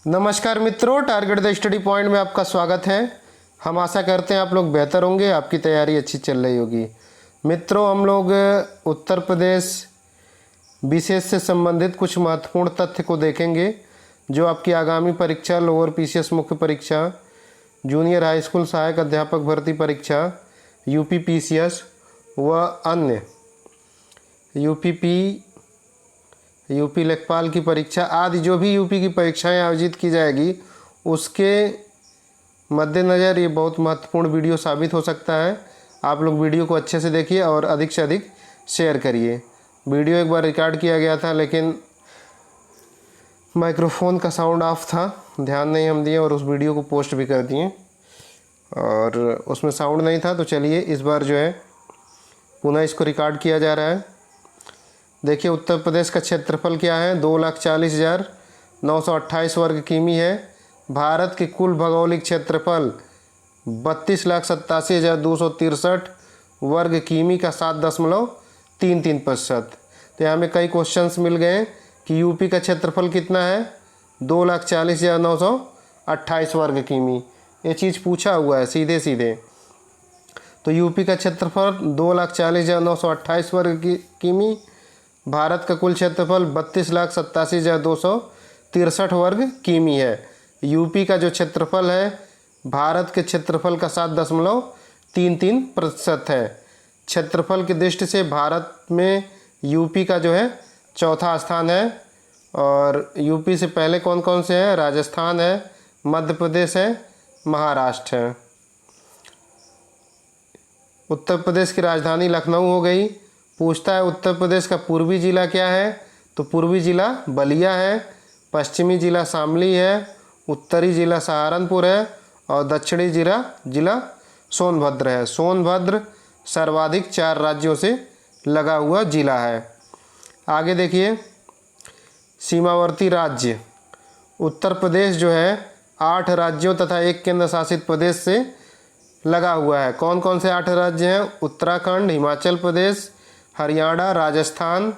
नमस्कार मित्रों, target the study point में आपका स्वागत है। हम आशा करते हैं आप लोग बेहतर होंगे, आपकी तैयारी अच्छी चल रही होगी। मित्रों, हम लोग उत्तर प्रदेश विशेष से संबंधित कुछ महत्वपूर्ण तथ्य को देखेंगे जो आपकी आगामी परीक्षा, लोअर पीसीएस मुख्य परीक्षा, जूनियर हाई स्कूल सहायक अध्यापक भर्ती परीक्षा, यूपी पीसीएस व अन्य यूपी लेखपाल की परीक्षा आदि जो भी यूपी की परीक्षाएं आयोजित की जाएगी उसके मद्देनज़र ये बहुत महत्वपूर्ण वीडियो साबित हो सकता है। आप लोग वीडियो को अच्छे से देखिए और अधिक से अधिक शेयर करिए। वीडियो एक बार रिकॉर्ड किया गया था लेकिन माइक्रोफोन का साउंड ऑफ था, ध्यान नहीं हम दिए और उस वीडियो को पोस्ट भी कर दिए और उसमें साउंड नहीं था। तो चलिए इस बार जो है पुनः इसको रिकॉर्ड किया जा रहा है। देखिए, उत्तर प्रदेश का क्षेत्रफल क्या है, 2,40,928 वर्ग किमी है। भारत के कुल भौगोलिक क्षेत्रफल 32,87,263 वर्ग किमी का 7.33%। तो यहाँ में कई क्वेश्चंस मिल गए कि यूपी का क्षेत्रफल कितना है, 2,40,928 वर्ग किमी। ये चीज़ पूछा हुआ है सीधे सीधे। तो यूपी का क्षेत्रफल 2,40,928 वर्ग किमी, भारत का कुल क्षेत्रफल 32,87,263 वर्ग किमी है। यूपी का जो क्षेत्रफल है भारत के क्षेत्रफल का 7.33% है। क्षेत्रफल की दृष्टि से भारत में यूपी का जो है चौथा स्थान है। और यूपी से पहले कौन कौन से हैं, राजस्थान है, मध्य प्रदेश है, महाराष्ट्र है। उत्तर प्रदेश की राजधानी लखनऊ हो गई। पूछता है उत्तर प्रदेश का पूर्वी जिला क्या है, तो पूर्वी जिला बलिया है, पश्चिमी जिला शामली है, उत्तरी जिला सहारनपुर है और दक्षिणी जिला सोनभद्र है। सोनभद्र सर्वाधिक 4 राज्यों से लगा हुआ जिला है। आगे देखिए, सीमावर्ती राज्य। उत्तर प्रदेश जो है 8 राज्यों तथा 1 केंद्र शासित प्रदेश से लगा हुआ है। कौन कौन से 8 राज्य हैं, उत्तराखंड, हिमाचल प्रदेश, हरियाणा, राजस्थान,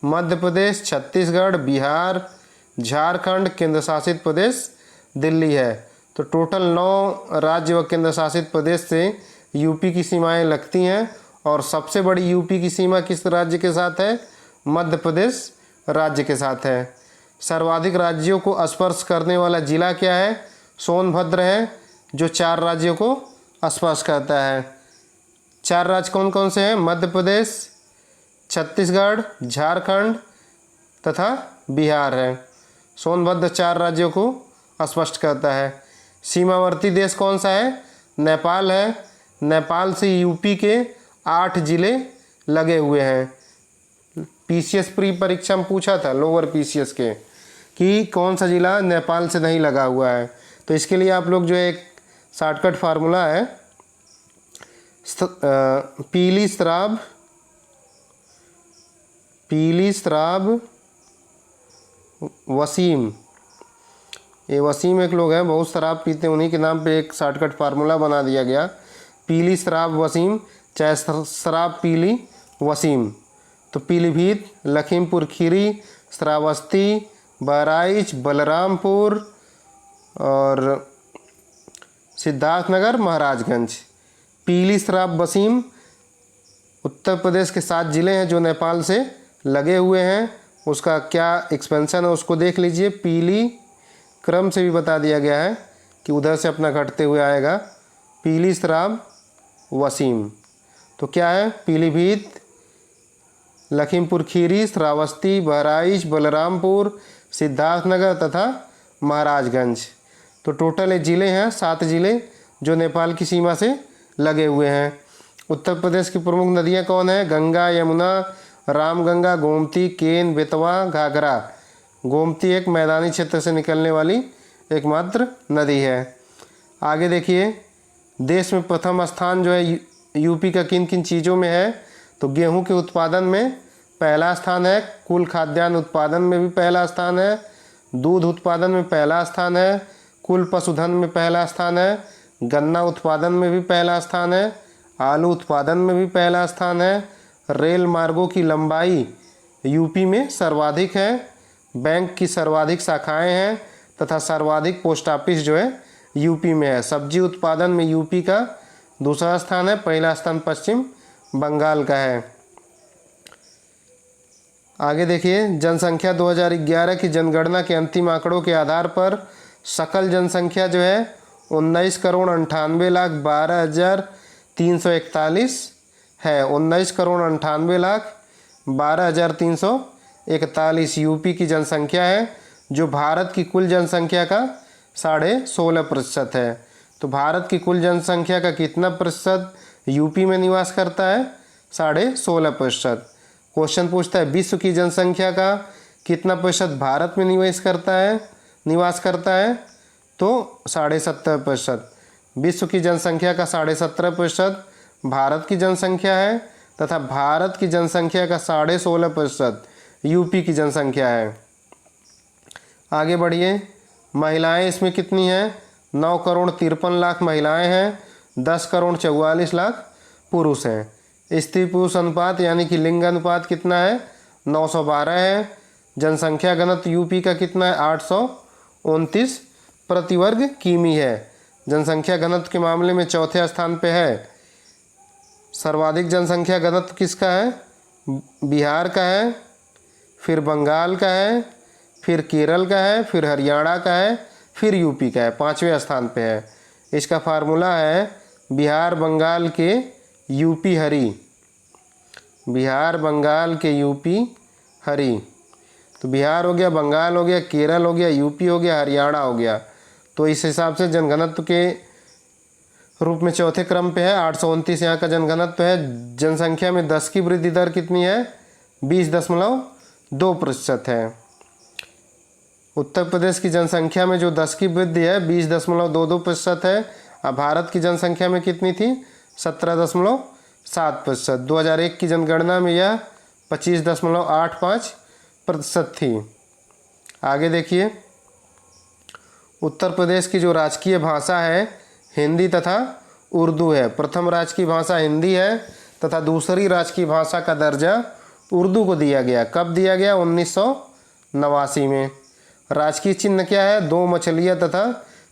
मध्य प्रदेश, छत्तीसगढ़, बिहार, झारखंड, केंद्र शासित प्रदेश दिल्ली है। तो टोटल 9 राज्य व केंद्र शासित प्रदेश से यूपी की सीमाएं लगती हैं। और सबसे बड़ी यूपी की सीमा किस राज्य के साथ है, मध्य प्रदेश राज्य के साथ है। सर्वाधिक राज्यों को स्पर्श करने वाला जिला क्या है, सोनभद्र है, जो 4 राज्यों को स्पर्श करता है। 4 राज्य कौन कौन से हैं, मध्य प्रदेश, छत्तीसगढ़, झारखंड तथा बिहार है। सोनभद्र 4 राज्यों को स्पष्ट करता है। सीमावर्ती देश कौन सा है, नेपाल है। नेपाल से यूपी के 8 जिले लगे हुए हैं। पीसीएस प्री परीक्षा में पूछा था लोअर पीसीएस के कि कौन सा जिला नेपाल से नहीं लगा हुआ है। तो इसके लिए आप लोग जो है एक शॉर्टकट फार्मूला है, पीली शराब वसीम। ये वसीम एक लोग हैं, बहुत शराब पीते हैं, उन्हीं के नाम पे एक शॉर्टकट फार्मूला बना दिया गया, पीली शराब वसीम, चाहे शराब पीली वसीम। तो पीलीभीत, लखीमपुर खीरी, श्रावस्ती, बहराइच, बलरामपुर और सिद्धार्थनगर, महाराजगंज। पीली शराब वसीम उत्तर प्रदेश के 7 जिले हैं जो नेपाल से लगे हुए हैं। उसका क्या एक्सपेंशन है उसको देख लीजिए। पीली क्रम से भी बता दिया गया है कि उधर से अपना घटते हुए आएगा, पीली शराब वसीम। तो क्या है, पीलीभीत, लखीमपुर खीरी, श्रावस्ती, बहराइच, बलरामपुर, सिद्धार्थनगर तथा महाराजगंज। तो टोटल ये ज़िले हैं, 7 ज़िले जो नेपाल की सीमा से लगे हुए हैं। उत्तर प्रदेश की प्रमुख नदियाँ कौन है, गंगा, यमुना, रामगंगा, गोमती, केन, बेतवा, घाघरा। गोमती एक मैदानी क्षेत्र से निकलने वाली एकमात्र नदी है। आगे देखिए, देश में प्रथम स्थान जो है यूपी का किन किन चीज़ों में है, तो गेहूं के उत्पादन में पहला स्थान है, कुल खाद्यान्न उत्पादन में भी पहला स्थान है, दूध उत्पादन में पहला स्थान है, कुल पशुधन में पहला स्थान है, गन्ना उत्पादन में भी पहला स्थान है, आलू उत्पादन में भी पहला स्थान है, रेल मार्गों की लंबाई यूपी में सर्वाधिक है, बैंक की सर्वाधिक शाखाएं हैं तथा सर्वाधिक पोस्ट ऑफिस जो है यूपी में है। सब्जी उत्पादन में यूपी का दूसरा स्थान है, पहला स्थान पश्चिम बंगाल का है। आगे देखिए, जनसंख्या 2011 की जनगणना के अंतिम आंकड़ों के आधार पर सकल जनसंख्या जो है 19,98,12,341 है। 19,98,12,341 यूपी की जनसंख्या है, जो भारत की कुल जनसंख्या का 16.5% है। तो भारत की कुल जनसंख्या का कितना प्रतिशत यूपी में निवास करता है? 16.5%। क्वेश्चन पूछता है विश्व की जनसंख्या का कितना प्रतिशत भारत में निवास करता है? तो 17.5%। विश्व की जनसंख्या का 17.5% भारत की जनसंख्या है तथा भारत की जनसंख्या का 16.5% यूपी की जनसंख्या है। आगे बढ़िए, महिलाएं इसमें कितनी हैं? 9,53,00,000 महिलाएं हैं, 10,44,00,000 पुरुष हैं। स्त्री पुरुष अनुपात यानी कि लिंग अनुपात कितना है? 912 है। जनसंख्या घनत्व यूपी का कितना है? 829 प्रति वर्ग किमी है। जनसंख्या घनत्व के मामले में चौथे स्थान पे है। सर्वाधिक जनसंख्या घनत्व किसका है? बिहार का है, फिर बंगाल का है, फिर केरल का है, फिर हरियाणा का है, फिर यूपी का है, 5वें स्थान पे है। इसका फार्मूला है बिहार बंगाल के यूपी हरी, बिहार बंगाल के यूपी हरी। तो बिहार हो गया, बंगाल हो गया, केरल हो गया, यूपी हो गया, हरियाणा हो गया। तो इस हिसाब से जनघनत्व के रूप में चौथे क्रम पे है। 829 यहाँ का जनघनत्व है। जनसंख्या में 10 की वृद्धि दर कितनी है? 20.2% है। उत्तर प्रदेश की जनसंख्या में जो 10 की वृद्धि है 20.22% है। अब भारत की जनसंख्या में कितनी थी? 17.7%। 2001 की जनगणना में यह 25.85% थी। आगे देखिए, उत्तर प्रदेश की जो राजकीय भाषा है हिंदी तथा उर्दू है। प्रथम राजकीय भाषा हिंदी है तथा दूसरी राजकीय भाषा का दर्जा उर्दू को दिया गया। कब दिया गया? 1989 में। राजकीय चिन्ह क्या है? 2 मछलियाँ तथा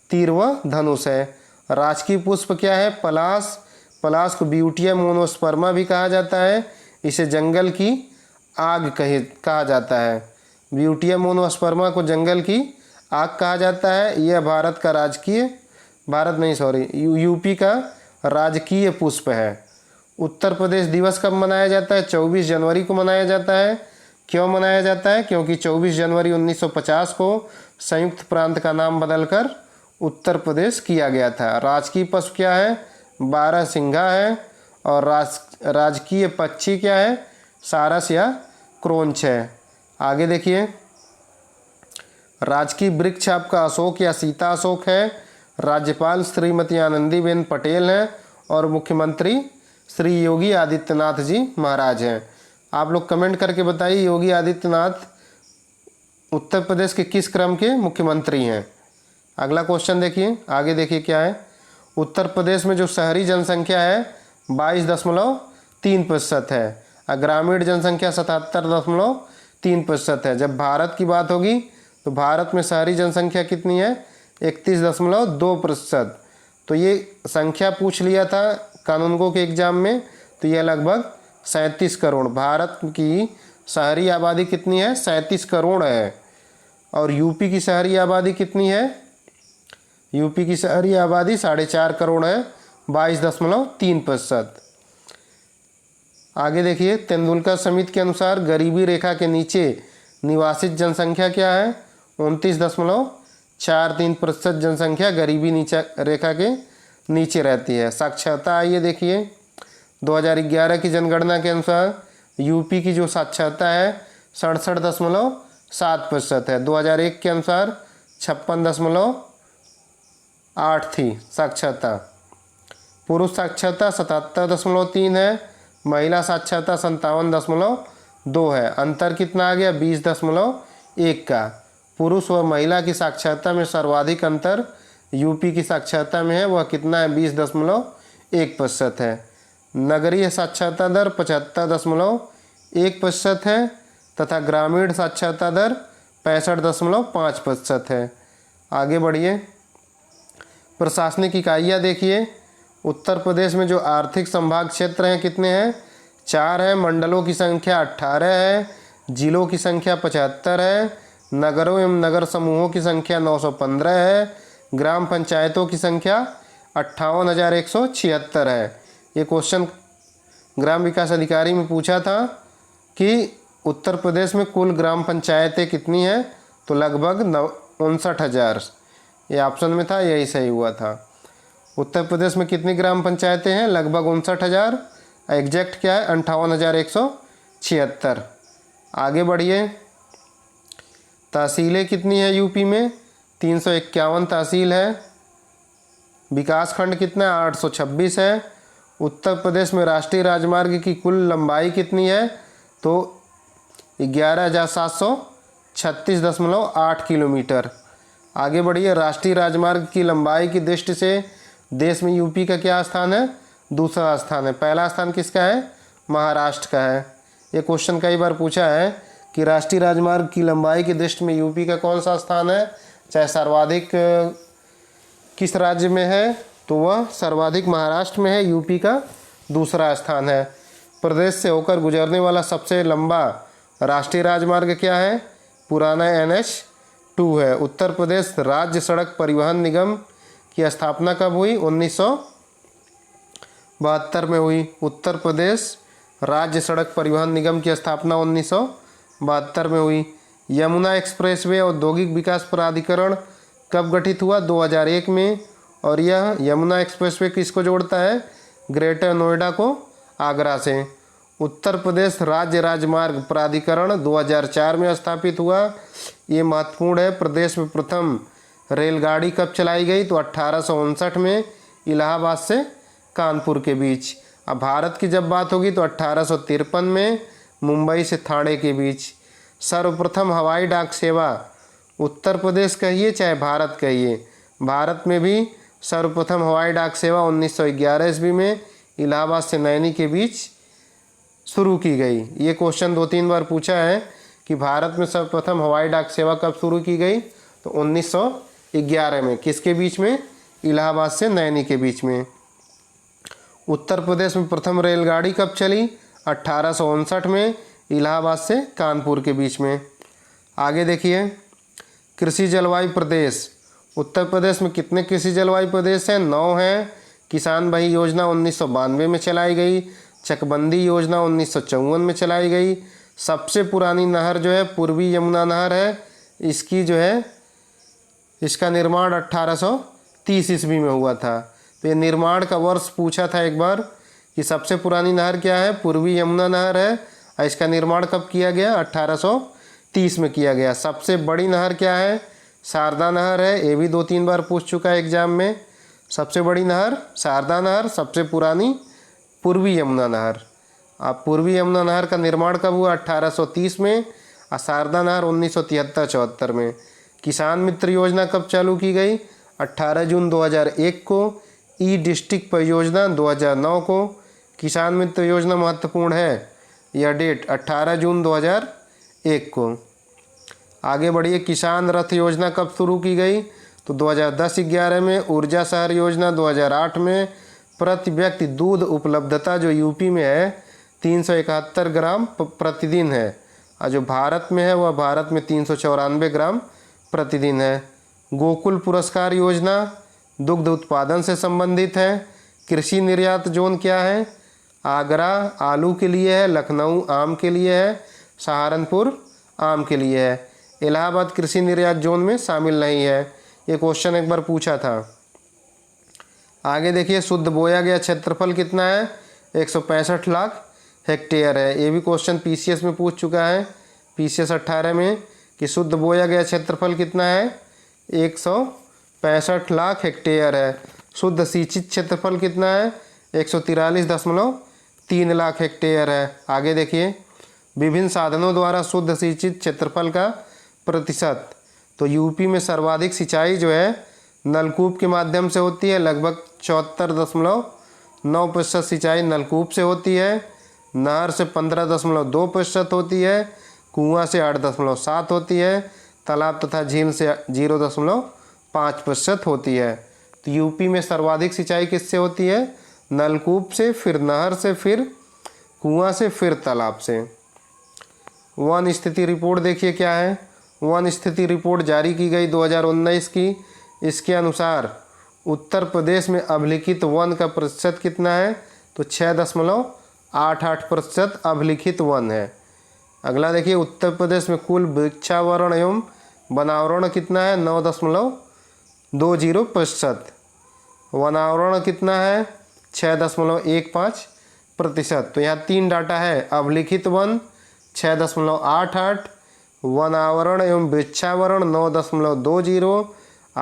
तीर व धनुष है। राजकीय पुष्प क्या है? पलाश। पलाश को ब्यूटिया मोनोस्पर्मा भी कहा जाता है। इसे जंगल की आग कहा जाता है। ब्यूटिया मोनोस्पर्मा को जंगल की आग कहा जाता है। यह यूपी का राजकीय पुष्प है। उत्तर प्रदेश दिवस कब मनाया जाता है? 24 जनवरी को मनाया जाता है। क्यों मनाया जाता है? क्योंकि 24 जनवरी 1950 को संयुक्त प्रांत का नाम बदलकर उत्तर प्रदेश किया गया था। राजकीय पशु क्या है? 12 सिंघा है। और राजकीय पक्षी क्या है? सारस या क्रोंच है। आगे देखिए, राजकीय वृक्ष आपका अशोक या सीता अशोक है। राज्यपाल श्रीमती आनंदीबेन पटेल हैं और मुख्यमंत्री श्री योगी आदित्यनाथ जी महाराज हैं। आप लोग कमेंट करके बताइए योगी आदित्यनाथ उत्तर प्रदेश के किस क्रम के मुख्यमंत्री हैं। अगला क्वेश्चन देखिए, आगे देखिए क्या है। उत्तर प्रदेश में जो शहरी जनसंख्या है 22.3% है और ग्रामीण जनसंख्या 77.3% है। जब भारत की बात होगी तो भारत में शहरी जनसंख्या कितनी है? 31.2%। तो ये संख्या पूछ लिया था कानूनगो के एग्जाम में, तो यह लगभग 37 करोड़। भारत की शहरी आबादी कितनी है? 37 करोड़ है। और यूपी की शहरी आबादी कितनी है? यूपी की शहरी आबादी 4.5 करोड़ है, 22.3%। आगे देखिए, तेंदुलकर समिति के अनुसार गरीबी रेखा के नीचे निवासित जनसंख्या क्या है? 29.43% जनसंख्या गरीबी रेखा के नीचे रहती है। साक्षरता आइए देखिए, 2011 की जनगणना के अनुसार यूपी की जो साक्षरता है 67.7% है। 2001 के अनुसार 56.8 थी साक्षरता। पुरुष साक्षरता 77.3 है, महिला साक्षरता 57.2 है। अंतर कितना आ गया? 20.1 का। पुरुष व महिला की साक्षरता में सर्वाधिक अंतर यूपी की साक्षरता में है, वह कितना है? 20.1% है। नगरीय साक्षरता दर 75.1% है तथा ग्रामीण साक्षरता दर 65.5% है। आगे बढ़िए। प्रशासनिक इकाइयाँ देखिए, उत्तर प्रदेश में जो आर्थिक संभाग क्षेत्र हैं कितने हैं? 4 हैं। मंडलों की संख्या 18 है। जिलों की संख्या 75 है। नगरों एवं नगर समूहों की संख्या 915 है। ग्राम पंचायतों की संख्या 58,176 है। ये क्वेश्चन ग्राम विकास अधिकारी में पूछा था कि उत्तर प्रदेश में कुल ग्राम पंचायतें कितनी हैं, तो लगभग 59,000। ये ऑप्शन में था, यही सही हुआ था। उत्तर प्रदेश में कितनी ग्राम पंचायतें हैं? लगभग 59,000। एग्जैक्ट क्या है? 58,176। आगे बढ़िए। तहसीलें कितनी है यूपी में? 351 तहसील है। विकास खंड कितना है? 826 है। उत्तर प्रदेश में राष्ट्रीय राजमार्ग की कुल लंबाई कितनी है? तो 11,736.8 किलोमीटर। आगे बढ़िए। राष्ट्रीय राजमार्ग की लंबाई की दृष्टि से देश में यूपी का क्या स्थान है? दूसरा स्थान है। पहला स्थान किसका है? महाराष्ट्र का है। ये क्वेश्चन कई बार पूछा है कि राष्ट्रीय राजमार्ग की लंबाई की दृष्टि में यूपी का कौन सा स्थान है, चाहे सर्वाधिक किस राज्य में है, तो वह सर्वाधिक महाराष्ट्र में है। यूपी का दूसरा स्थान है। प्रदेश से होकर गुजरने वाला सबसे लंबा राष्ट्रीय राजमार्ग क्या है? पुराना NH2 है। उत्तर प्रदेश राज्य सड़क परिवहन निगम की स्थापना कब हुई? 1972 में हुई। उत्तर प्रदेश राज्य सड़क परिवहन निगम की स्थापना 1972 में हुई। यमुना एक्सप्रेसवे औद्योगिक विकास प्राधिकरण कब गठित हुआ? 2001 में। और यह यमुना एक्सप्रेसवे किसको जोड़ता है? ग्रेटर नोएडा को आगरा से। उत्तर प्रदेश राज्य राजमार्ग प्राधिकरण 2004 में स्थापित हुआ। ये महत्वपूर्ण है। प्रदेश में प्रथम रेलगाड़ी कब चलाई गई? तो 1859 में इलाहाबाद से कानपुर के बीच। अब भारत की जब बात होगी तो 1853 में मुंबई से ठाणे के बीच। सर्वप्रथम हवाई डाक सेवा उत्तर प्रदेश कहिए चाहे भारत कहिए, भारत में भी सर्वप्रथम हवाई डाक सेवा 1911 ईस्वी में इलाहाबाद से नैनी के बीच शुरू की गई। ये क्वेश्चन 2-3 बार पूछा है कि भारत में सर्वप्रथम हवाई डाक सेवा कब शुरू की गई? तो 1911 में। किसके बीच में? इलाहाबाद से नैनी के बीच में। उत्तर प्रदेश में प्रथम रेलगाड़ी कब चली? 1859 में इलाहाबाद से कानपुर के बीच में। आगे देखिए। कृषि जलवायु प्रदेश उत्तर प्रदेश में कितने कृषि जलवायु प्रदेश हैं? 9 हैं। किसान भाई योजना 1992 में चलाई गई। चकबंदी योजना 1954 में चलाई गई। सबसे पुरानी नहर जो है पूर्वी यमुना नहर है। इसकी जो है इसका निर्माण 1830 ईस्वी में हुआ था। तो ये निर्माण का वर्ष पूछा था एक बार कि सबसे पुरानी नहर क्या है? पूर्वी यमुना नहर है। और इसका निर्माण कब किया गया? 1830 में किया गया। सबसे बड़ी नहर क्या है? शारदा नहर है। ये भी 2-3 बार पूछ चुका है एग्जाम में। सबसे बड़ी नहर शारदा नहर, सबसे पुरानी पूर्वी यमुना नहर। अब पूर्वी यमुना नहर का निर्माण कब हुआ? 1830 में। और शारदा नहर 1973-74 में। किसान मित्र योजना कब चालू की गई? 18 जून 2001 को। ई डिस्ट्रिक्ट परियोजना 2009 को। किसान मित्र योजना महत्वपूर्ण है, यह डेट 18 जून 2001 को। आगे बढ़िए। किसान रथ योजना कब शुरू की गई? तो 2010-11 में। ऊर्जा शहर योजना 2008 में। प्रति व्यक्ति दूध उपलब्धता जो यूपी में है 371 ग्राम प्रतिदिन है, और जो भारत में है वह भारत में 394 ग्राम प्रतिदिन है। गोकुल पुरस्कार योजना दुग्ध उत्पादन से संबंधित है। कृषि निर्यात जोन क्या है? आगरा आलू के लिए है, लखनऊ आम के लिए है, सहारनपुर आम के लिए है। इलाहाबाद कृषि निर्यात जोन में शामिल नहीं है। ये क्वेश्चन एक बार पूछा था। आगे देखिए। शुद्ध बोया गया क्षेत्रफल कितना है? 165 लाख हेक्टेयर है। ये भी क्वेश्चन PCS में पूछ चुका है, PCS 18 में, कि शुद्ध बोया गया क्षेत्रफल कितना है? 165 लाख हेक्टेयर है। शुद्ध सिंचित क्षेत्रफल कितना है? 143.3 लाख हेक्टेयर है। आगे देखिए। विभिन्न साधनों द्वारा शुद्ध सिंचित क्षेत्रफल का प्रतिशत, तो यूपी में सर्वाधिक सिंचाई जो है नलकूप के माध्यम से होती है। लगभग 74.9% सिंचाई नलकूप से होती है। नहर से 15.2% होती है। कुआं से 8.7 होती है। तालाब तथा झील से 0.5 5% होती है। तो यूपी में सर्वाधिक सिंचाई किससे होती है? नलकूप से, फिर नहर से, फिर कुआं से, फिर तालाब से। वन स्थिति रिपोर्ट देखिए क्या है। वन स्थिति रिपोर्ट जारी की गई 2019 की। इसके अनुसार उत्तर प्रदेश में अभिलिखित वन का प्रतिशत कितना है? तो 6.88% अभिलिखित वन है। अगला देखिए, उत्तर प्रदेश में कुल वृक्षावरण एवं वनावरण कितना है? 9.20%। वनावरण कितना है? 6.15%। तो यहाँ 3 डाटा है, अभिलिखित वन 6.88, वनावरण एवं वृक्षावरण 9.20 और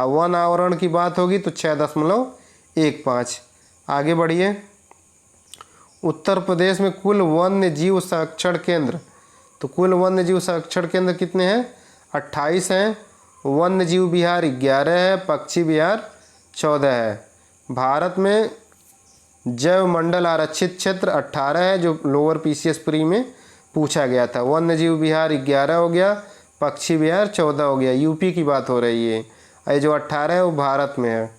वन आवरण की बात होगी तो 6.15। आगे बढ़िए। उत्तर प्रदेश में कुल वन्य जीव संरक्षण केंद्र, तो कुल वन्य जीव संरक्षण केंद्र कितने हैं? 28 हैं। वन्य जीव विहार 11 है, पक्षी विहार 14 है। भारत में जैव मंडल आरक्षित क्षेत्र 18 है, जो लोअर पीसीएस प्री में पूछा गया था। वन्य जीव विहार 11 हो गया, पक्षी विहार 14 हो गया। यूपी की बात हो रही है। ये जो 18 है वो भारत में है।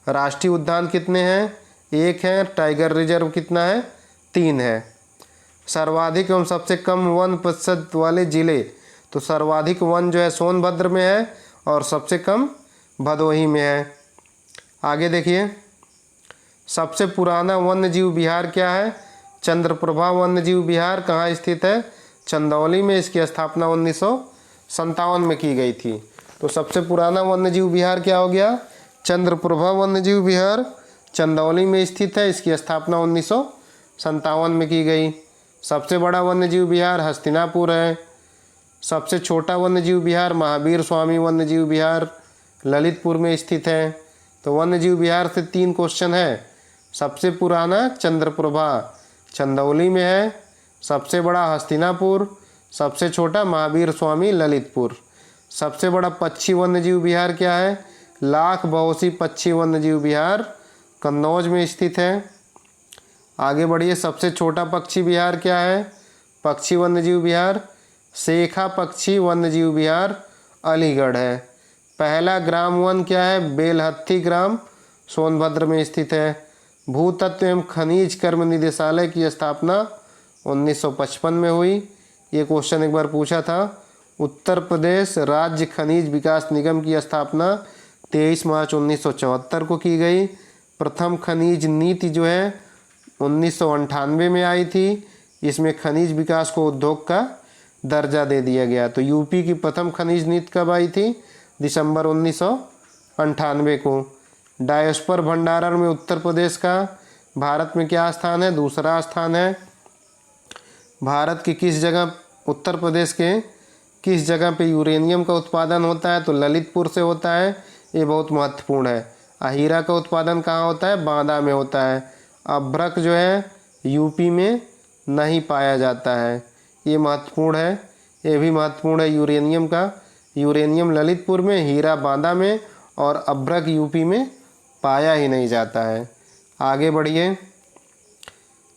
राष्ट्रीय उद्यान कितने हैं? 1 है। टाइगर रिजर्व कितना है? 3 है। सर्वाधिक एवं सबसे कम वन प्रतिशत वाले जिले, तो सर्वाधिक वन जो है सोनभद्र में है और सबसे कम भदोही में है। आगे देखिए, सबसे पुराना वन्य जीव विहार क्या है? चंद्रप्रभा वन्य जीव विहार कहाँ स्थित है? चंदौली में। इसकी स्थापना 1957 में की गई थी। तो सबसे पुराना वन्य जीव विहार क्या हो गया? चंद्रप्रभा वन्य जीव विहार चंदौली में स्थित है। इसकी स्थापना 1957 में की गई। सबसे बड़ा वन्य जीव विहार हस्तिनापुर है। सबसे छोटा वन्य जीव विहार महावीर स्वामी वन्य जीव विहार ललितपुर में स्थित है। तो वन्य जीव विहार से 3 क्वेश्चन है। सबसे पुराना चंद्रप्रभा चंदौली में है, सबसे बड़ा हस्तिनापुर, सबसे छोटा महावीर स्वामी ललितपुर। सबसे बड़ा पक्षी वन्य जीव विहार क्या है? लाख बहोसी पक्षी वन्य जीव विहार कन्नौज में स्थित है। आगे बढ़िए, सबसे छोटा पक्षी विहार क्या है? पक्षी वन्य जीव विहार शेखा पक्षी वन्य जीव विहार अलीगढ़ है। पहला ग्राम वन क्या है? बेलहत्थी ग्राम सोनभद्र में स्थित है। भूतत्व एवं खनिज कर्म निदेशालय की स्थापना 1955 में हुई। ये क्वेश्चन एक बार पूछा था। उत्तर प्रदेश राज्य खनिज विकास निगम की स्थापना 23 मार्च 1974 को की गई। प्रथम खनिज नीति जो है 1998 में आई थी। इसमें खनिज विकास को उद्योग का दर्जा दे दिया गया। तो यूपी की प्रथम खनिज नीति कब आई थी? दिसंबर 1998 को। डायस्पर भंडारण में उत्तर प्रदेश का भारत में क्या स्थान है? दूसरा स्थान है। भारत की किस जगह, उत्तर प्रदेश के किस जगह पे यूरेनियम का उत्पादन होता है? तो ललितपुर से होता है। ये बहुत महत्वपूर्ण है। हीरा का उत्पादन कहाँ होता है? बांदा में होता है। अभ्रक जो है यूपी में नहीं पाया जाता है। ये महत्वपूर्ण है। ये भी महत्वपूर्ण है यूरेनियम का। यूरेनियम ललितपुर में, हीरा बांदा में और अभ्रक यूपी में पाया ही नहीं जाता है। आगे बढ़िए।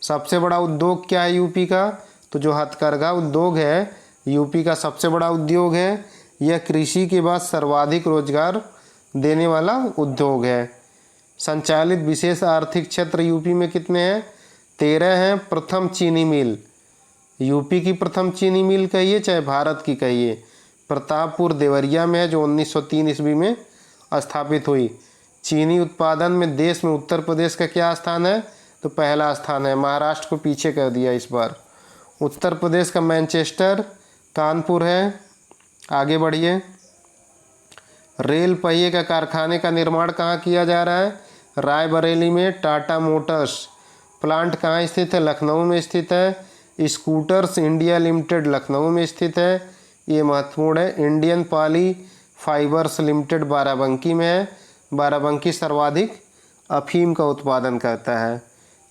सबसे बड़ा उद्योग क्या है यूपी का? तो जो हथकरघा उद्योग है यूपी का सबसे बड़ा उद्योग है। यह कृषि के बाद सर्वाधिक रोजगार देने वाला उद्योग है। संचालित विशेष आर्थिक क्षेत्र यूपी में कितने हैं? 13 हैं। प्रथम चीनी मिल, यूपी की प्रथम चीनी मिल कहिए चाहे भारत की कहिए, प्रतापपुर देवरिया में है, जो 1903 ईस्वी में स्थापित हुई। चीनी उत्पादन में देश में उत्तर प्रदेश का क्या स्थान है? तो पहला स्थान है। महाराष्ट्र को पीछे कर दिया इस बार। उत्तर प्रदेश का मैनचेस्टर कानपुर है। आगे बढ़िए। रेल पहिए का कारखाने का निर्माण कहाँ किया जा रहा है? रायबरेली में। टाटा मोटर्स प्लांट कहाँ स्थित है? लखनऊ में स्थित है। स्कूटर्स इंडिया लिमिटेड लखनऊ में स्थित है। ये महत्वपूर्ण है। Indian poly fibres limited Barabanki में है। बाराबंकी सर्वाधिक अफीम का उत्पादन करता है।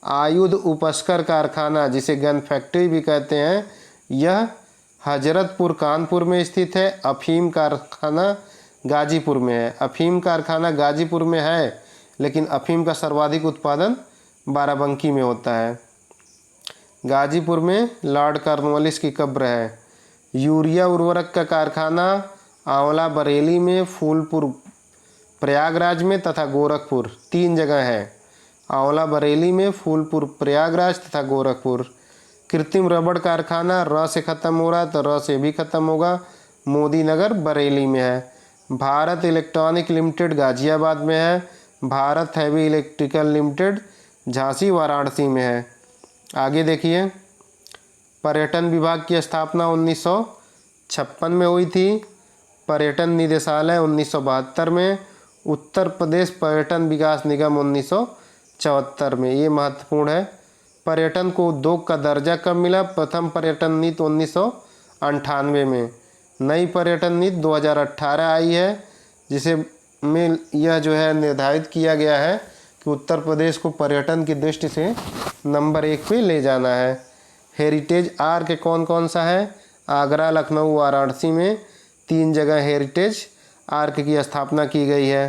आयुध उपस्कर कारखाना, जिसे गन फैक्ट्री भी कहते हैं, यह हजरतपुर कानपुर में स्थित है। अफीम कारखाना गाजीपुर में है। अफीम कारखाना गाजीपुर में है, लेकिन अफीम का सर्वाधिक उत्पादन बाराबंकी में होता है। गाजीपुर में लॉर्ड कॉर्नवालिस की कब्र है। यूरिया उर्वरक का कारखाना आंवला बरेली में। फूलपुर प्रयागराज में तथा गोरखपुर, 3 जगह है। आंवला बरेली में, फूलपुर प्रयागराज तथा गोरखपुर। कृत्रिम रबड़ कारखाना र से ख़त्म हो रहा है तो र से भी ख़त्म होगा, मोदी नगर बरेली में है। भारत इलेक्ट्रॉनिक लिमिटेड गाजियाबाद में है। Bharat heavy electrical limited Jhansi Varanasi में है। आगे देखिए, पर्यटन विभाग की स्थापना 1956 में हुई थी। पर्यटन निदेशालय 1972 में। उत्तर प्रदेश पर्यटन विकास निगम 1974 में। ये महत्वपूर्ण है। पर्यटन को उद्योग का दर्जा कब मिला? प्रथम पर्यटन नीति 1998 में। नई पर्यटन नीति 2018 आई है, जिसे में यह जो है निर्धारित किया गया है कि उत्तर प्रदेश को पर्यटन की दृष्टि से नंबर 1 पे ले जाना है। हेरिटेज आर्क कौन कौन सा है? आगरा, लखनऊ, वाराणसी में 3 जगह हेरिटेज आर्क की स्थापना की गई है।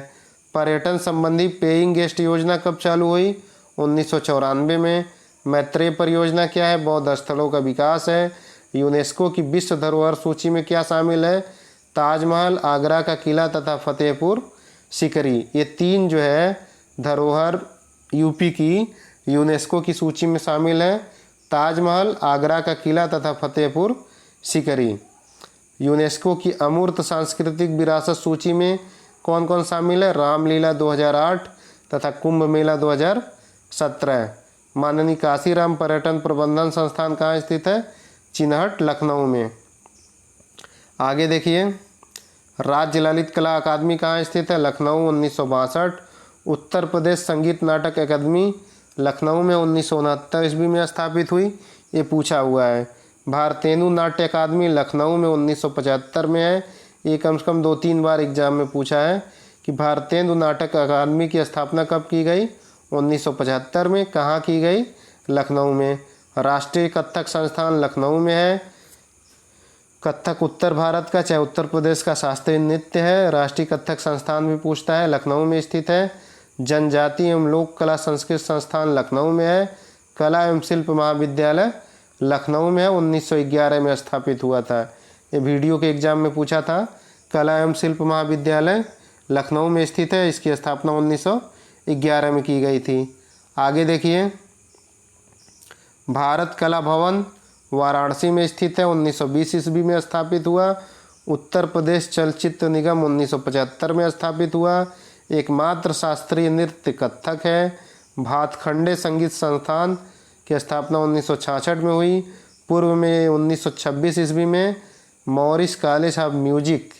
पर्यटन संबंधी पेइंग गेस्ट योजना कब चालू हुई? 1994 में। मैत्रेय परियोजना क्या है? बौद्ध स्थलों का विकास है। यूनेस्को की विश्व धरोहर सूची में क्या शामिल है? ताजमहल, आगरा का किला तथा फतेहपुर सीकरी। ये 3 जो है धरोहर यूपी की यूनेस्को की सूची में शामिल है। ताजमहल, आगरा का किला तथा फतेहपुर सीकरी। यूनेस्को की अमूर्त सांस्कृतिक विरासत सूची में कौन कौन शामिल है? रामलीला 2008 तथा कुंभ मेला 2017। माननीय काशीराम पर्यटन प्रबंधन संस्थान कहाँ स्थित है? चिन्हट, लखनऊ में। आगे देखिए, राज्य ललित कला अकादमी कहाँ स्थित है? लखनऊ, 1962। उत्तर प्रदेश संगीत नाटक अकादमी लखनऊ में 1969 ईस्वी में स्थापित हुई। ये पूछा हुआ है। भारतेंदु नाट्य अकादमी लखनऊ में 1975 में है। ये कम से कम 2-3 बार एग्जाम में पूछा है कि भारतेंदु नाटक अकादमी की स्थापना कब की गई? 1975 में। कहाँ की गई? लखनऊ में। राष्ट्रीय कथक संस्थान लखनऊ में है। कथक उत्तर भारत का चाहे उत्तर प्रदेश का शास्त्रीय नृत्य है। राष्ट्रीय कथक संस्थान भी पूछता है, लखनऊ में स्थित है। जनजाति एवं लोक कला संस्कृत संस्थान लखनऊ में है। कला एवं शिल्प महाविद्यालय लखनऊ में है, 1911 में स्थापित हुआ था। ये वीडियो के एग्जाम में पूछा था। कला एवं शिल्प महाविद्यालय लखनऊ में स्थित है। इसकी स्थापना 1911 में की गई थी। आगे देखिए, भारत कला भवन वाराणसी में स्थित है, 1920 ईस्वी में स्थापित हुआ। उत्तर प्रदेश चलचित्र निगम 1975 में स्थापित हुआ। एकमात्र शास्त्रीय नृत्य कथक है। भातखंडे संगीत संस्थान की स्थापना 1966 में हुई। पूर्व में 1926 ईस्वी में मॉरिस कॉलेज ऑफ म्यूजिक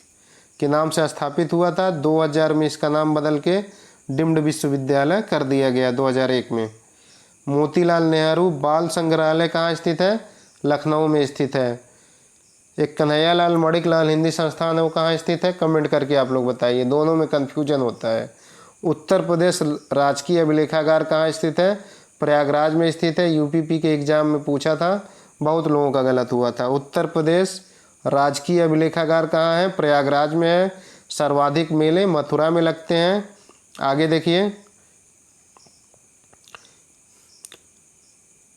के नाम से स्थापित हुआ था। 2000 में इसका नाम बदल के डीम्ड विश्वविद्यालय कर दिया गया 2001 में। मोतीलाल नेहरू बाल संग्रहालय कहाँ स्थित है? लखनऊ में स्थित है। एक कन्हैयालाल मणिकलाल हिंदी संस्थान है, वो कहाँ स्थित है? कमेंट करके आप लोग बताइए, दोनों में कन्फ्यूजन होता है। उत्तर प्रदेश राजकीय अभिलेखागार कहाँ स्थित है? प्रयागराज में स्थित है। यूपीपी के एग्जाम में पूछा था, बहुत लोगों का गलत हुआ था। उत्तर प्रदेश राजकीय अभिलेखागार कहाँ है? प्रयागराज में है। सर्वाधिक मेले मथुरा में लगते हैं। आगे देखिए,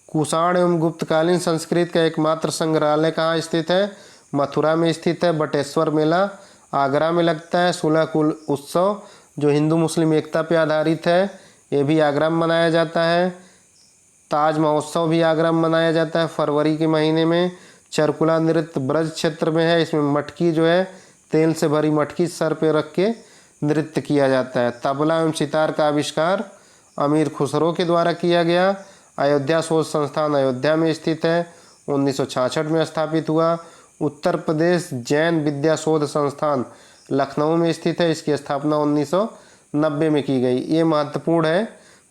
कुषाण एवं गुप्तकालीन संस्कृत का एकमात्र संग्रहालय कहाँ स्थित है? मथुरा में स्थित है। बटेश्वर मेला आगरा में लगता है। 16 कुल उत्सव जो हिंदू मुस्लिम एकता पे आधारित है, ये भी आगरा में मनाया जाता है। ताज महोत्सव भी आगरा में मनाया जाता है फरवरी के महीने में। चरकुला नृत्य ब्रज क्षेत्र में है। इसमें मटकी जो है, तेल से भरी मटकी सर पे रख के नृत्य किया जाता है। तबला एवं सितार का आविष्कार अमीर खुसरो के द्वारा किया गया। अयोध्या शोध संस्थान अयोध्या में स्थित है, 1966 में स्थापित हुआ। उत्तर प्रदेश जैन विद्या शोध संस्थान लखनऊ में स्थित है। इसकी स्थापना 1990 में की गई। ये महत्वपूर्ण है,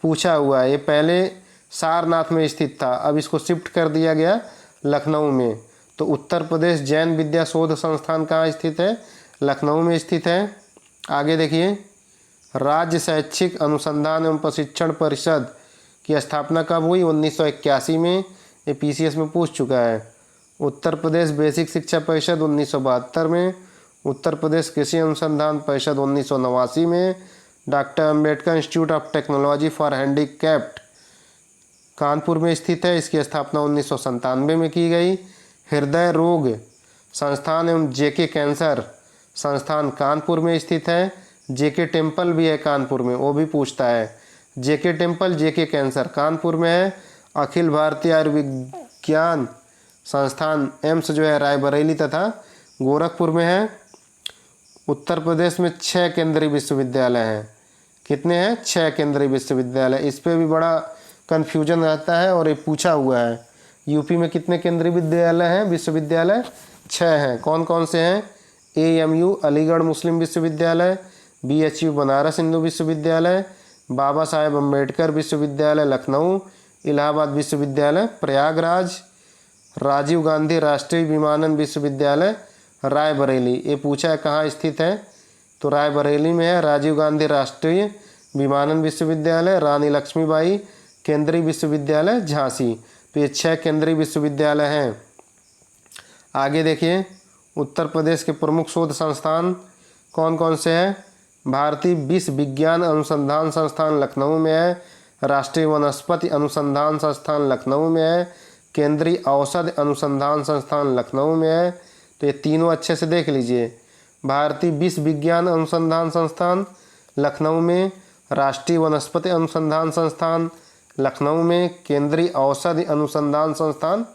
पूछा हुआ है। ये पहले सारनाथ में स्थित था, अब इसको शिफ्ट कर दिया गया लखनऊ में। तो उत्तर प्रदेश जैन विद्या शोध संस्थान कहाँ स्थित है? लखनऊ में स्थित है। आगे देखिए, राज्य शैक्षिक अनुसंधान एवं प्रशिक्षण परिषद की स्थापना कब हुई? 1981 में। ये पीसीएस में पूछ चुका है। उत्तर प्रदेश बेसिक शिक्षा परिषद 1972 में। उत्तर प्रदेश कृषि अनुसंधान परिषद 1989 में। Doctor Ambedkar institute of technology for handicapped Kanpur में स्थित है। इसकी स्थापना 1997 में की गई। हृदय रोग संस्थान एवं जेके कैंसर संस्थान कानपुर में स्थित है। जेके टेम्पल भी है कानपुर में, वो भी पूछता है। जेके टेम्पल, जेके कैंसर कानपुर में है। अखिल भारतीय आयुर्विज्ञान संस्थान एम्स जो है रायबरेली तथा गोरखपुर में है। उत्तर प्रदेश में 6 केंद्रीय विश्वविद्यालय हैं। कितने हैं? 6 केंद्रीय विश्वविद्यालय। इस पे भी बड़ा कन्फ्यूजन रहता है और ये पूछा हुआ है। यूपी में कितने केंद्रीय विद्यालय हैं? विश्वविद्यालय 6 हैं। कौन कौन से हैं? AMU अलीगढ़ मुस्लिम विश्वविद्यालय, BHU बनारस हिंदू विश्वविद्यालय, बाबा साहेब अम्बेडकर विश्वविद्यालय लखनऊ, इलाहाबाद विश्वविद्यालय प्रयागराज, राजीव गांधी राष्ट्रीय विमानन विश्वविद्यालय रायबरेली। ये पूछा है कहाँ स्थित है, तो रायबरेली में है। राजीव गांधी राष्ट्रीय विमानन विश्वविद्यालय, रानी लक्ष्मीबाई केंद्रीय विश्वविद्यालय झांसी। तो ये 6 केंद्रीय विश्वविद्यालय हैं। आगे देखिए, उत्तर प्रदेश के प्रमुख शोध संस्थान कौन कौन से हैं? भारतीय विश्व विज्ञान अनुसंधान संस्थान लखनऊ में है, राष्ट्रीय वनस्पति अनुसंधान संस्थान लखनऊ में है, केंद्रीय औषध अनुसंधान संस्थान लखनऊ में है। तो ये तीनों अच्छे से देख लीजिए। भारतीय विश्व विज्ञान अनुसंधान संस्थान लखनऊ में, राष्ट्रीय वनस्पति अनुसंधान संस्थान लखनऊ में, केंद्रीय औषधि अनुसंधान संस्थान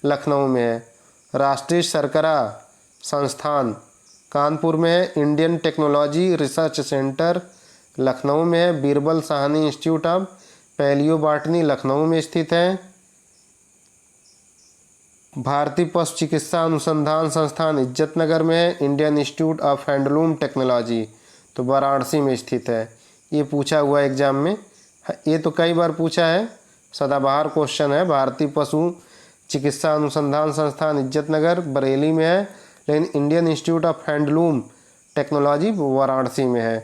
लखनऊ में है। राष्ट्रीय शर्करा संस्थान कानपुर में है। Indian technology research centre Lucknow में है। Birbal Sahni institute of palaeobotany Lucknow में स्थित है। भारतीय पशु चिकित्सा अनुसंधान संस्थान इज्जतनगर में है। Indian institute of handloom technology तो वाराणसी में स्थित है। ये पूछा हुआ एग्जाम में, ये तो कई बार पूछा है, सदाबहार क्वेश्चन है। भारतीय पशु चिकित्सा अनुसंधान संस्थान इज्जतनगर बरेली में है, लेकिन Indian institute of handloom technology Varanasi में है।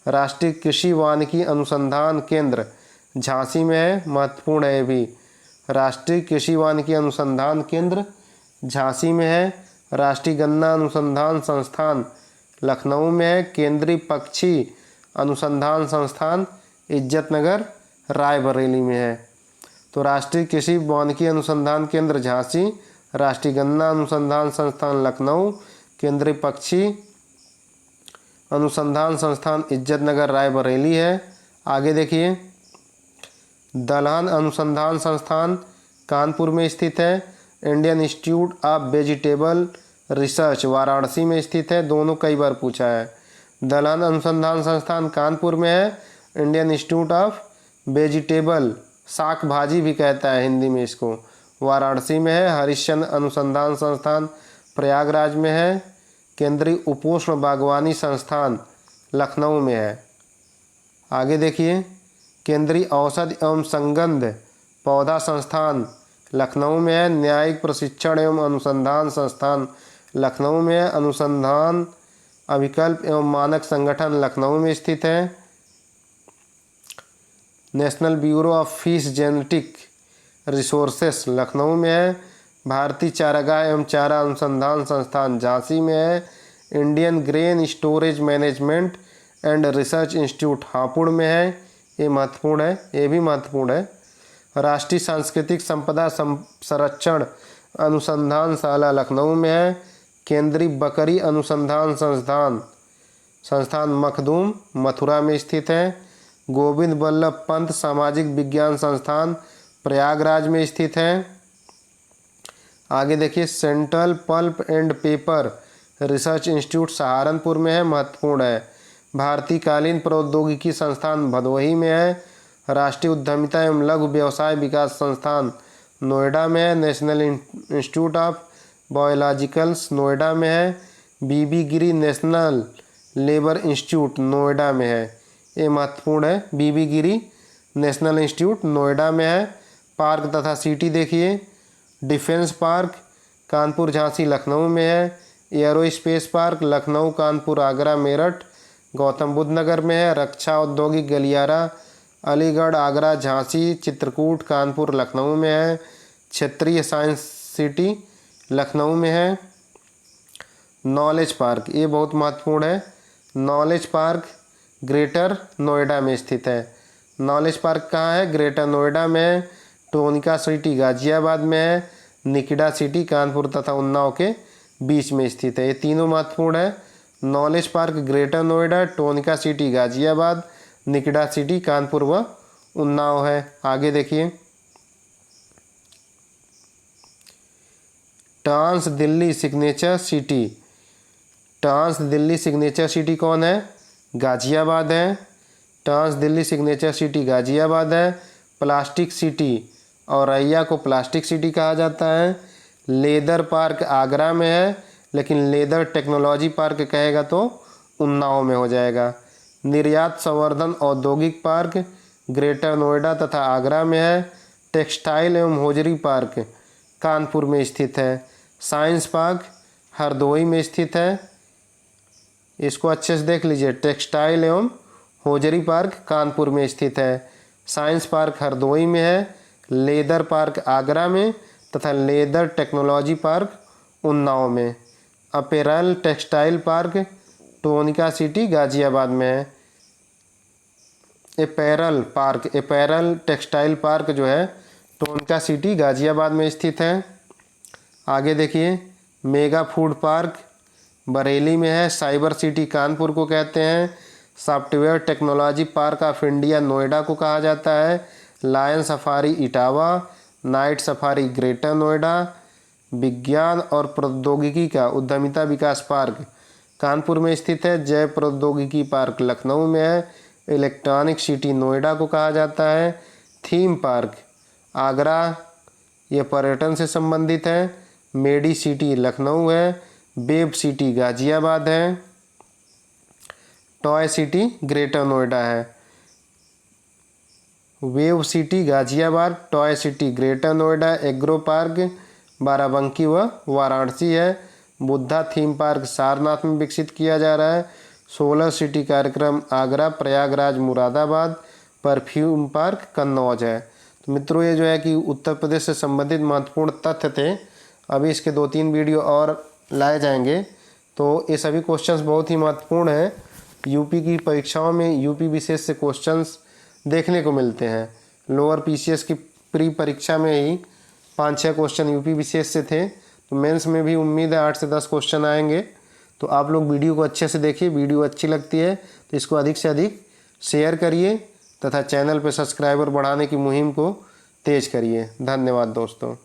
राष्ट्रीय कृषि वानिकी अनुसंधान केंद्र झांसी में है, महत्वपूर्ण है ये भी। राष्ट्रीय कृषि वानिकी अनुसंधान केंद्र झांसी में है। राष्ट्रीय गन्ना अनुसंधान संस्थान लखनऊ में है। केंद्रीय पक्षी अनुसंधान संस्थान इज्जतनगर रायबरेली में है। तो राष्ट्रीय कृषि वानिकी अनुसंधान केंद्र झांसी, राष्ट्रीय गन्ना अनुसंधान संस्थान लखनऊ, केंद्रीय पक्षी अनुसंधान संस्थान इज्जतनगर रायबरेली है। आगे देखिए, दलहन अनुसंधान संस्थान कानपुर में स्थित है। Indian institute of vegetable research Varanasi में स्थित है। दोनों कई बार पूछा है। दलहन अनुसंधान संस्थान कानपुर में है। इंडियन इंस्टीट्यूट ऑफ वेजिटेबल, शाक भाजी भी कहता है हिंदी में इसको, वाराणसी में है। हरिश्चंद्र अनुसंधान संस्थान प्रयागराज में है। केंद्रीय उपोष्ण बागवानी संस्थान लखनऊ में है। आगे देखिए, केंद्रीय औषध एवं संगंध पौधा संस्थान लखनऊ में है। न्यायिक प्रशिक्षण एवं अनुसंधान संस्थान लखनऊ में है। अनुसंधान अभिकल्प एवं मानक संगठन लखनऊ में स्थित है। National bureau of fish genetic resources Lucknow में है। भारतीय चारागाह एवं चारा अनुसंधान संस्थान झांसी में है। Indian grain storage management and research institute Hapur में है। ये महत्वपूर्ण है, ये भी महत्वपूर्ण है। राष्ट्रीय सांस्कृतिक संपदा संरक्षण अनुसंधान शाला लखनऊ में है। केंद्रीय बकरी अनुसंधान संस्थान मखदूम मथुरा में स्थित है। गोविंद बल्लभ पंत सामाजिक विज्ञान संस्थान प्रयागराज में स्थित है। आगे देखिए, central pulp and paper research institute Saharanpur में है, महत्वपूर्ण है। भारतीय कालीन प्रौद्योगिकी संस्थान भदोही में है। राष्ट्रीय उद्यमिता एवं लघु व्यवसाय विकास संस्थान नोएडा में है। National institute of biologicals Noida में है। VV Giri national labour institute Noida में है, ये महत्वपूर्ण है। बीबी गिरी नेशनल इंस्टीट्यूट नोएडा में है। पार्क तथा सिटी देखिए, डिफेंस पार्क कानपुर झांसी लखनऊ में है। Aerospace park Lucknow Kanpur Agra Meerut Gautam Buddh Nagar में है। रक्षा औद्योगिक गलियारा अलीगढ़ आगरा झांसी चित्रकूट कानपुर लखनऊ में है। क्षेत्रीय साइंस सिटी लखनऊ में है। नॉलेज पार्क, ये बहुत महत्वपूर्ण है। नॉलेज पार्क ग्रेटर नोएडा में स्थित है। नॉलेज पार्क कहाँ है? ग्रेटर नोएडा में है। टोनिका सिटी गाजियाबाद में है। निकिडा सिटी कानपुर तथा उन्नाव के बीच में स्थित है। ये तीनों महत्वपूर्ण है। Knowledge park greater Noida, Tronica city Ghaziabad, निकड़ा सिटी कानपुर व उन्नाव है। आगे देखिए, trans Delhi signature city, trans Delhi signature city कौन है? गाजियाबाद है। Trans Delhi signature city Ghaziabad है। प्लास्टिक सिटी औरैया को प्लास्टिक सिटी कहा जाता है। लेदर पार्क आगरा में है, लेकिन लेदर टेक्नोलॉजी पार्क कहेगा तो उन्नाव में हो जाएगा। निर्यात संवर्धन औद्योगिक पार्क ग्रेटर नोएडा तथा आगरा में है। टेक्सटाइल एवं होजरी पार्क कानपुर में स्थित है। साइंस पार्क हरदोई में स्थित है। इसको अच्छे से देख लीजिए, टेक्सटाइल एवं होजरी पार्क कानपुर में स्थित है। साइंस पार्क हरदोई में है। लेदर पार्क आगरा में तथा लेदर टेक्नोलॉजी पार्क उन्नाव में। Apparel textile park Tronica city Ghaziabad में है। अपैरल टेक्सटाइल पार्क जो है टोनिका सिटी गाजियाबाद में स्थित है। आगे देखिए, मेगा फूड पार्क बरेली में है। साइबर सिटी कानपुर को कहते हैं। Software technology park of India Noida को कहा जाता है। Lion safari Etawah, night safari greater Noida. विज्ञान और प्रौद्योगिकी का उद्यमिता विकास पार्क कानपुर में स्थित है। जय प्रौद्योगिकी पार्क लखनऊ में है। इलेक्ट्रॉनिक सिटी नोएडा को कहा जाता है। थीम पार्क आगरा, ये पर्यटन से संबंधित है। मेडी सिटी लखनऊ है। वेब सिटी गाजियाबाद है। टॉय सिटी ग्रेटर नोएडा है। Wave city Ghaziabad, toy city greater Noida. Agro park Barabanki व वाराणसी है। बुद्धा थीम पार्क सारनाथ में विकसित किया जा रहा है। सोलर सिटी कार्यक्रम आगरा, प्रयागराज, मुरादाबाद। परफ्यूम पार्क कन्नौज है। तो मित्रों, ये जो है कि उत्तर प्रदेश से संबंधित महत्वपूर्ण तथ्य थे। अभी इसके 2-3 वीडियो और लाए जाएंगे। तो ये सभी क्वेश्चंस बहुत ही महत्वपूर्ण हैं। यूपी की परीक्षाओं में यूपी विशेष से क्वेश्चंस देखने को मिलते हैं। लोअर पीसीएस की प्री परीक्षा में ही 5-6 क्वेश्चन यूपी विशेष से थे। तो मेंस में भी उम्मीद है 8 से 10 क्वेश्चन आएंगे। तो आप लोग वीडियो को अच्छे से देखिए। वीडियो अच्छी लगती है तो इसको अधिक से अधिक शेयर करिए तथा चैनल पर सब्सक्राइबर बढ़ाने की मुहिम को तेज करिए। धन्यवाद दोस्तों।